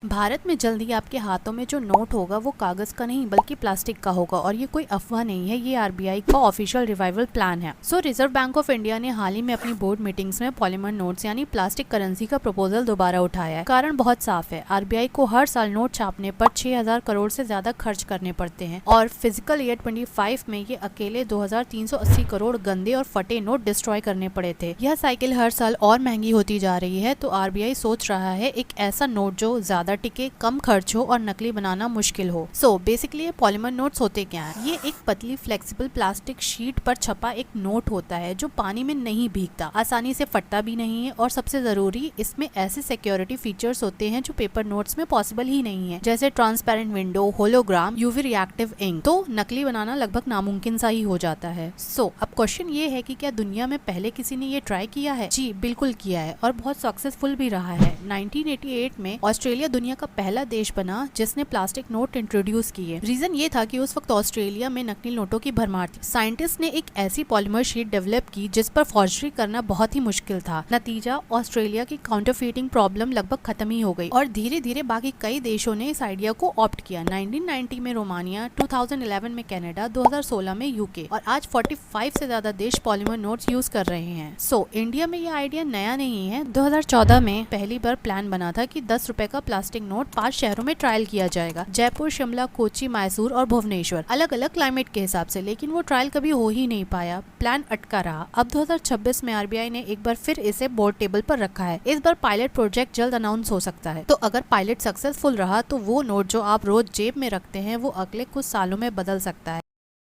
भारत में जल्द ही आपके हाथों में जो नोट होगा वो कागज का नहीं बल्कि प्लास्टिक का होगा और ये कोई अफवाह नहीं है, ये आरबीआई का ऑफिशियल रिवाइवल प्लान है। रिजर्व बैंक ऑफ इंडिया ने हाल ही में अपनी बोर्ड मीटिंग्स में पॉलीमर नोट्स यानी प्लास्टिक करेंसी का प्रपोजल दोबारा उठाया है। कारण बहुत साफ है, आरबीआई को हर साल नोट छापने पर 6,000 करोड़ से ज्यादा खर्च करने पड़ते हैं और फिजिकल ईयर 25 में ये अकेले 2,380 करोड़ गंदे और फटे नोट डिस्ट्रॉय करने पड़े थे। यह साइकिल हर साल और महंगी होती जा रही है, तो आरबीआई सोच रहा है एक ऐसा नोट जो ज्यादा टिके, कम खर्च हो और नकली बनाना मुश्किल हो। बेसिकली ये पॉलीमर नोट्स होते क्या है? ये एक पतली फ्लेक्सिबल प्लास्टिक शीट पर छपा एक नोट होता है जो पानी में नहीं भीगता, आसानी से फटता भी नहीं है और सबसे जरूरी इसमें ऐसे सिक्योरिटी फीचर्स होते हैं जो पेपर नोट्स में पॉसिबल ही नहीं है, जैसे transparent window, hologram, UV reactive ink. तो नकली बनाना लगभग नामुमकिन सा ही हो जाता है। अब क्वेश्चन ये है कि क्या दुनिया में पहले किसी ने ये ट्राई किया है? जी बिल्कुल किया है और बहुत सक्सेसफुल भी रहा है। 1988 में ऑस्ट्रेलिया दुनिया का पहला देश बना जिसने प्लास्टिक नोट इंट्रोड्यूस किए। रीजन ये था कि उस वक्त ऑस्ट्रेलिया में नकली नोटों की भरमार थी। साइंटिस्ट ने एक ऐसी पॉलीमर शीट डेवलप की जिस पर फॉर्जरी करना बहुत ही मुश्किल था। नतीजा, ऑस्ट्रेलिया की काउंटरफीटिंग प्रॉब्लम लगभग खत्म ही हो गई और धीरे धीरे बाकी कई देशों ने इस आइडिया को ऑप्ट किया। 1990 में रोमानिया, 2011 में कनाडा, 2016 में यूके और आज 45 से ज्यादा देश पॉलीमर नोट्स यूज कर रहे हैं। इंडिया में यह आइडिया नया नहीं है। 2014 में पहली बार प्लान बना था कि 10 रुपए का प्लास्टिक नोट 5 शहरों में ट्रायल किया जाएगा, जयपुर, शिमला, कोच्चि, मैसूर और भुवनेश्वर, अलग अलग क्लाइमेट के हिसाब से। लेकिन वो ट्रायल कभी हो ही नहीं पाया, प्लान अटका रहा। अब 2026 में आरबीआई ने एक बार फिर इसे बोर्ड टेबल पर रखा है। इस बार पायलट प्रोजेक्ट जल्द अनाउंस हो सकता है। तो अगर पायलट सक्सेसफुल रहा तो वो नोट जो आप रोज जेब में रखते हैं वो अगले कुछ सालों में बदल सकता है।